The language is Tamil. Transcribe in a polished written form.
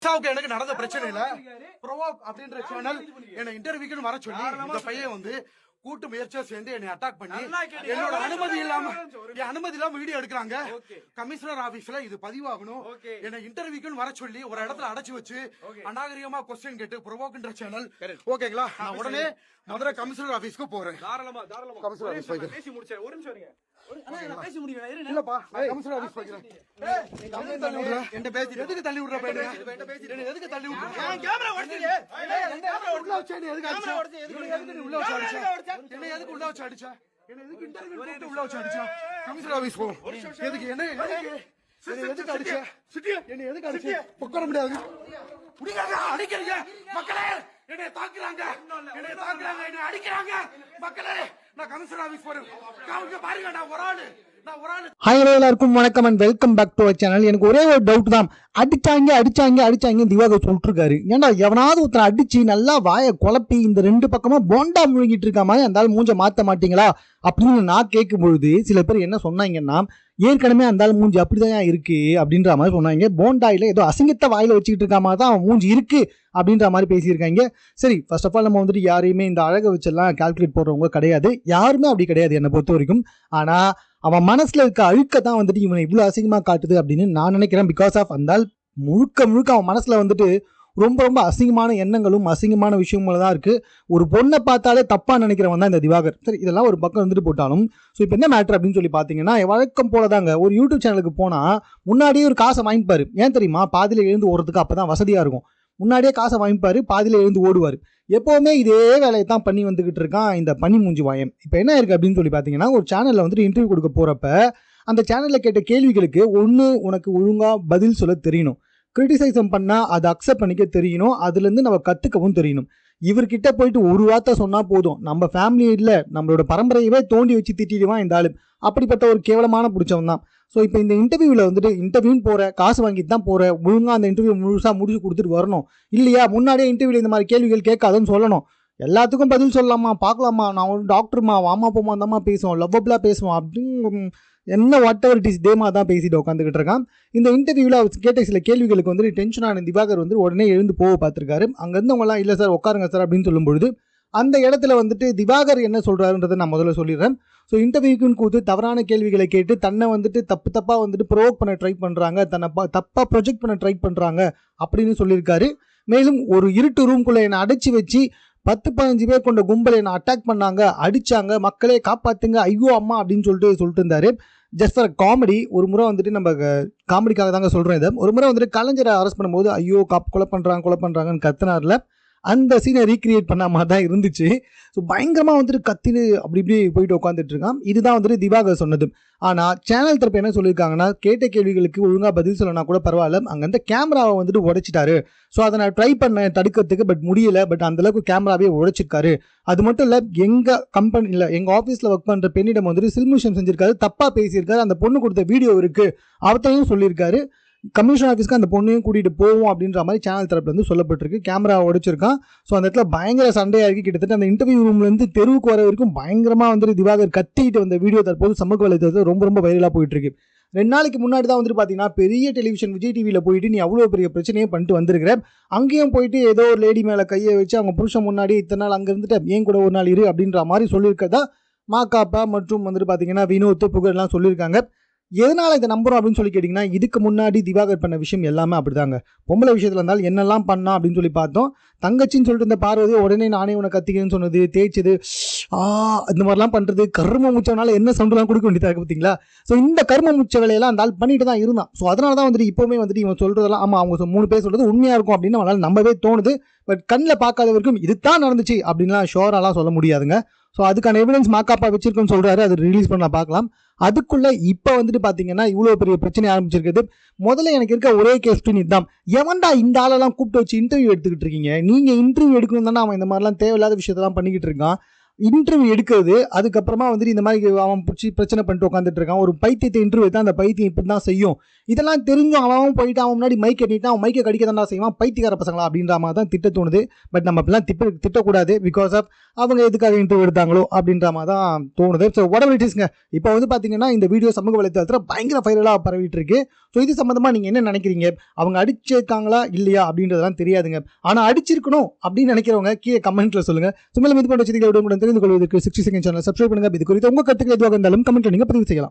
இன்ஸ்டாவுக்கு எனக்கு நடந்த பிரச்சனை இல்ல. ப்ரோவோக் அப்படின்ற சேனல் என்ன இன்டர்வியூக்கு வர சொல்லி இந்த பையன் வந்து கூட்டு முயற்சியா சேர்ந்து என்னை அட்டாக் பண்ணி என்னோட அனுமதி இல்லாம வீடியோ எடுக்கிறாங்க. கமிஷனர் ஆபீஸ்ல இது பதிவாகணும். என்ன இன்டர்வியூக்கு வர சொல்லி ஒரு இடத்துல அடைச்சு வச்சு அநாகரிகமா கொஸ்டின் கேட்டு ப்ரோவோக்ன்ற சேனல். ஓகேங்களா, நான் உடனே மதுரை கமிஷனர் ஆபீஸ்க்கு போறேன். கமிஷனர் ஆபீஸ் போய் பேசி முடிச்சேன். ஒரு நிமிஷம் இருங்க. பேசி முடிக்கிறேன். இல்லப்பா, கமிஷனர் ஆபீஸ் போய்க்கிறேன். எதுக்கு தள்ளி விடுற பையன்? எதுக்கு தள்ளி விடுற? கேமரா உடைச்சிங்க. உள்ள வச்சே எதுக்கு அடிச்சா? உள்ள வச்சு அடிச்சா? என்ன எதுக்கு உள்ள வச்சு அடிச்சா? என்ன எதுக்கு இன்டர்வியூ போட்டு உள்ள வச்சு அடிச்சா? கமிஷனர் ஆபீஸ் போ. எதுக்கு என்ன எதுக்கு அடிச்சா? என்ன எதுக்கு அடிச்சா? உட்கார முடியாது. புடிங்க, அடிக்கிறீங்க மக்களே. என்னை தாக்குறாங்க, என்னை அடிக்கிறாங்க மக்களே. நான் கமிஷனர் ஆபீஸ் போறேன். பாருங்க, நான் ஒரு ஆளு. ஹாய் எல்லாருக்கும் வணக்கம் and welcome back to our channel. எனக்கு ஒரே ஒரு டவுட் தான். அடிச்சாங்க திவாகர் சொல்லிட்டு இருக்காரு. ஏன்னா எவனாவது ஒருத்தனை அடிச்சு நல்லா வாயை குழப்பி இந்த ரெண்டு பக்கமா போண்டா முழுங்கிட்டு இருக்க மாதிரி அந்த மூஞ்ச மாத்த மாட்டீங்களா அப்படின்னு நான் கேட்கும் பொழுது சில பேர் என்ன சொன்னாங்கன்னா, ஏற்கனவே அந்த மூஞ்சி அப்படிதான் இருக்கு அப்படின்ற மாதிரி சொன்னாங்க. போண்டாயில ஏதோ அசிங்கத்தை வாயில வச்சுக்கிட்டு இருக்க மாதிரி தான் அவன் மூஞ்சி இருக்கு அப்படின்ற மாதிரி பேசியிருக்காங்க. சரி, ஃபர்ஸ்ட் ஆஃப் ஆல் நம்ம வந்துட்டு யாரையுமே இந்த அழகை வச்செல்லாம் கால்குலேட் போடுறவங்க கிடையாது. யாருமே அப்படி கிடையாது என்னை பொறுத்த வரைக்கும். ஆனா அவன் மனசுல இருக்க அழுக்கத்தான் வந்துட்டு இவனை இவ்வளவு அசிங்கமா காட்டுது அப்படின்னு நான் நினைக்கிறேன். பிகாஸ் ஆஃப் அந்த முழுக்க அவன் மனசுல வந்துட்டு ரொம்ப ரொம்ப அசிங்கமான எண்ணங்களும் அசிங்கமான விஷயங்களும் தான் இருக்கு. ஒரு பொண்ணை பார்த்தாலே தப்பா நினைக்கிறவன் தான் இந்த திவாகர். சரி, இதெல்லாம் ஒரு பக்கம் வந்துட்டு போட்டாலும் ஸோ இப்போ என்ன மேட்டர் அப்படின்னு சொல்லி பார்த்தீங்கன்னா, வழக்கம் போலதாங்க ஒரு யூடியூப் சேனலுக்கு போனா முன்னாடியே ஒரு காசை வாங்கிப்பாரு. ஏன் தெரியுமா? பாதியில எழுந்து ஓடுறதுக்கு அப்பதான் வசதியா இருக்கும். முன்னாடியே காசை வாங்கிப்பாரு, பாதியில எழுந்து ஓடுவார். எப்போவுமே இதே வேலையை தான் பண்ணி வந்துகிட்டு இருக்கான் இந்த பனி மூஞ்சி வாயன். இப்போ என்ன இருக்கு அப்படின்னு சொல்லி பார்த்தீங்கன்னா, ஒரு சேனலில் வந்துட்டு இன்டர்வியூ கொடுக்க போறப்ப அந்த சேனலில் கேட்ட கேள்விகளுக்கு ஒன்று உனக்கு ஒழுங்கா பதில் சொல்ல தெரியணும், கிரிட்டிசைசம் பண்ணா அதை அக்செப்ட் பண்ணிக்க தெரியணும், அதுலேருந்து நம்ம கற்றுக்கவும் தெரியணும். இவர்கிட்ட போயிட்டு ஒரு வார்த்தை சொன்னால் போதும், நம்ம ஃபேமிலி இல்லை நம்மளோட பரம்பரையவே தோண்டி வச்சு திட்டிடுவான் இந்த ஆளு. அப்படிப்பட்ட ஒரு கேவலமான பிடிச்சவன் தான். ஸோ இப்போ இந்த இன்டர்வியூவில் வந்துட்டு இன்டர்வியூன்னு போகிற, காசு வாங்கிட்டு தான் போகிற, ஒழுங்காக அந்த இன்டர்வியூ முழுசாக முடிச்சு கொடுத்துட்டு வரணும். இல்லையா முன்னாடியே இன்டர்வியூவில் இந்த மாதிரி கேள்விகள் கேட்காதுன்னு சொல்லணும். எல்லாத்துக்கும் பதில் சொல்லலாமா, பார்க்கலாமா, நான் ஒரு டாக்டருமா, வாமா போமா அந்தம்மா பேசுவோம், லவ்வபிளாக பேசுவோம் அப்படின்னு என்ன வாட் எவர் இட் இஸ் தேமா தான் பேசிட்டு உட்காந்துக்கிட்டு இருக்கான். இந்த இன்டர்வியூவில் அவர் கேட்ட சில கேள்விகளுக்கு வந்துட்டு டென்ஷனான திவாகர் வந்து உடனே எழுந்து போக பார்த்துருக்காரு. அங்கே இருந்தவங்களாம் இல்லை சார் உட்காருங்க சார் அப்படின்னு சொல்லும்பொழுது அந்த இடத்துல வந்துட்டு திவாகர் என்ன சொல்கிறாருன்றதை நான் முதல்ல சொல்லிடுறேன். ஸோ இன்டர்வியூக்குன்னு கூத்து தவறான கேள்விகளை கேட்டு தன்னை வந்துட்டு தப்பாக வந்துட்டு ப்ரோவோக் பண்ண ட்ரை பண்ணுறாங்க, தன்னை தப்பாக ப்ரொஜெக்ட் பண்ண ட்ரை பண்ணுறாங்க அப்படின்னு சொல்லியிருக்காரு. மேலும் ஒரு இருட்டு ரூம்குள்ளே என்னை அடைச்சி வச்சு 10-15 பேர் கொண்ட கும்பலை என்னை அட்டாக் பண்ணாங்க, அடித்தாங்க, மக்களே காப்பாற்றுங்க, ஐயோ அம்மா அப்படின்னு சொல்லிட்டு இருந்தாரு. Just for comedy. ஒரு முறை வந்துட்டு நம்ம காமெடிக்காக தாங்க சொல்கிறோம் இதை. ஒரு முறை வந்துட்டு கலைஞரை அரெஸ்ட் பண்ணும்போது ஐயோ கொலை பண்ணுறாங்கன்னு கத்துனார்ல, அந்த சீனை ரீக்ரியேட் பண்ண மாதிரி தான் இருந்துச்சு. ஸோ பயங்கரமாக வந்துட்டு கத்திட்டு அப்படி இப்படி போயிட்டு உட்காந்துட்டு இருக்கான். இதுதான் வந்துட்டு திவாகர் சொன்னது. ஆனால் சேனல் தரப்பு என்ன சொல்லியிருக்காங்கன்னா, கேட்ட கேள்விகளுக்கு ஒழுங்காக பதில் சொல்லனா கூட பரவாயில்ல, அங்கேருந்து கேமராவை வந்துட்டு உடைச்சிட்டாரு. ஸோ அதை நான் ட்ரை பண்ணேன் தடுக்கிறதுக்கு, பட் முடியலை, பட் அந்தளவுக்கு கேமராவே உடைச்சிருக்காரு. அது மட்டும் இல்லை, எங்கள் கம்பெனியில் எங்கள் ஆஃபீஸில் ஒர்க் பண்ணுற பெண்ணிடம் வந்துட்டு சில்மிஷன் செஞ்சிருக்காரு, தப்பாக பேசியிருக்காரு, அந்த பொண்ணு கொடுத்த வீடியோ இருக்குது அவத்தையும் சொல்லியிருக்காரு. கமிஷன் ஆஃபீஸ்க்கு அந்த பொண்ணையும் கூட்டிகிட்டு போவோம் அப்படின்ற மாதிரி சேனல் தரப்புல இருந்து சொல்லப்பட்டிருக்கு. கேமரா உடைச்சிருக்கான். ஸோ அந்த இடத்துல பயங்கர சண்டையாக இருக்குது. கிட்டத்தட்ட அந்த இன்டர்வியூ ரூம்லேருந்து தெருவுக்கு வர வரைக்கும் பயங்கரமாக வந்துட்டு திவாகர் கத்திக்கிட்டு வந்த வீடியோ தற்போது சமூக வலைதளத்தில் ரொம்ப வைரலாக போயிட்டு இருக்கு. 2 நாளைக்கு முன்னாடி தான் வந்துட்டு பார்த்தீங்கன்னா, பெரிய டெலிவிஷன் விஜய் டிவியில் போயிட்டு நீ அவ்வளோ பெரிய பிரச்சனையே பண்ணிட்டு வந்திருக்கிற, அங்கேயும் போயிட்டு ஏதோ ஒரு லேடி மேலே கையை வச்சு அவங்க புருஷன் முன்னாடி இத்தனை நாள் அங்கே இருந்துட்டு ஏன் கூட ஒரு நாள் இரு அப்படின்ற மாதிரி சொல்லியிருக்கதா மாக்காப்பா மற்றும் வந்துட்டு பார்த்தீங்கன்னா வினோத் புகழ்லாம் சொல்லியிருக்காங்க. எதனால் இதை நம்புறோம் அப்படின்னு சொல்லி கேட்டிங்கன்னா, இதுக்கு முன்னாடி திவாகர் பண்ண விஷயம் எல்லாமே அப்படிதாங்க. பொம்பளை விஷயத்தில் இருந்தாலும் என்னெல்லாம் பண்ணா அப்படின்னு சொல்லி பார்த்தோம். தங்கச்சின்னு சொல்லிட்டு இந்த பார்வதியை உடனே நானே உன்னை கத்திக்கிறேன்னு சொன்னது, தேய்ச்சது, இந்த மாதிரிலாம் பண்ணுறது, கரும முச்சவனால என்ன சவுண்டெலாம் கொடுக்க வேண்டியதாக இருக்குது பார்த்தீங்களா. ஸோ இந்த கரும முச்ச வேலையெல்லாம் அந்த ஆள் பண்ணிட்டு தான் இருந்தான். ஸோ அதனால தான் வந்துட்டு இப்போவுமே வந்துட்டு இவன் சொல்கிறதெல்லாம் ஆமாம் அவங்க 3 பேர் சொல்கிறது உண்மையாக இருக்கும் அப்படின்னு அவனால் நம்பவே தோணுது. பட் கண்ணில் பார்க்காதவருக்கும் இதுதான் நடந்துச்சு அப்படின்லாம் ஷோராலாம் சொல்ல முடியாதுங்க. ஸோ அதுக்கான எவிடன்ஸ் மாக்காப்பா வச்சிருக்கோன்னு சொல்கிறாரு, அது ரிலீஸ் பண்ண பார்க்கலாம். அதுக்குள்ளே இப்போ வந்துட்டு பார்த்தீங்கன்னா இவ்வளோ பெரிய பிரச்சனை ஆரம்பிச்சிருக்குது. முதல்ல எனக்கு இருக்க ஒரே கேஸ்டின் இதுதான், எவன்டா இந்த ஆளெல்லாம் கூப்பிட்டு வச்சு இன்டர்வியூ எடுத்துக்கிட்டு இருக்கீங்க, நீங்கள் இன்டர்வியூ எடுக்கணும் தானே அவன் இந்த மாதிரிலாம் தேவையில்லாத விஷயத்தெல்லாம் பண்ணிக்கிட்டு இருக்கான். இன்டர்வியூ எடுக்கிறது, அதுக்கப்புறமா வந்துட்டு இந்த மாதிரி அவன் பிடிச்சி பிரச்சனை பண்ணிட்டு உட்காந்துட்டு இருக்கான். ஒரு பைத்தியத்தை இன்டர்வியூ தான், அந்த பைத்தியம் இப்படி தான் செய்யும். இதெல்லாம் தெரிஞ்சும் அவன் போயிட்டு அவன் முன்னாடி மைக் கட்டிட்டு அவன் மைக்கை கடிக்க தான்டா செய்வான், பைத்தியக்கார பசங்களா அப்படின்ற மாதிரி தான் திட்ட தோணுது. பட் நம்ம அப்படிலாம் திட்டக்கூடாது. பிகாஸ் ஆஃப் அவங்க எதுக்காக இன்டர்வியூ எடுத்தாங்களோ அப்படின்ற மாதிரி தான் தோணுது. So whatever it isங்க. இப்போ வந்து பார்த்தீங்கன்னா இந்த வீடியோ சமூக வலைத்தளத்தில் பயங்கர வைரலாக பரவிட்டு இருக்கு. ஸோ இது சம்மந்தமாக நீங்கள் என்ன நினைக்கிறீங்க? அவங்க அடிச்சிருக்காங்களா இல்லையா அப்படின்றதெல்லாம் தெரியாதுங்க. ஆனால் அடிச்சிருக்கணும் அப்படின்னு நினைக்கிறவங்க கீழே கமெண்ட்ல சொல்லுங்க. ஸோ மேலும் இது போன்ற செய்திகளை தெரிந்து கொள்வதற்கு 60 செகண்ட் சேனல் சப்ஸ்கிரைப் பண்ணுங்க. இது குறித்து உங்கள் கருத்துக்கள் எதுவாக இருந்தாலும் கமெண்ட்ல நீங்கள் பதிவு செய்யலாம்.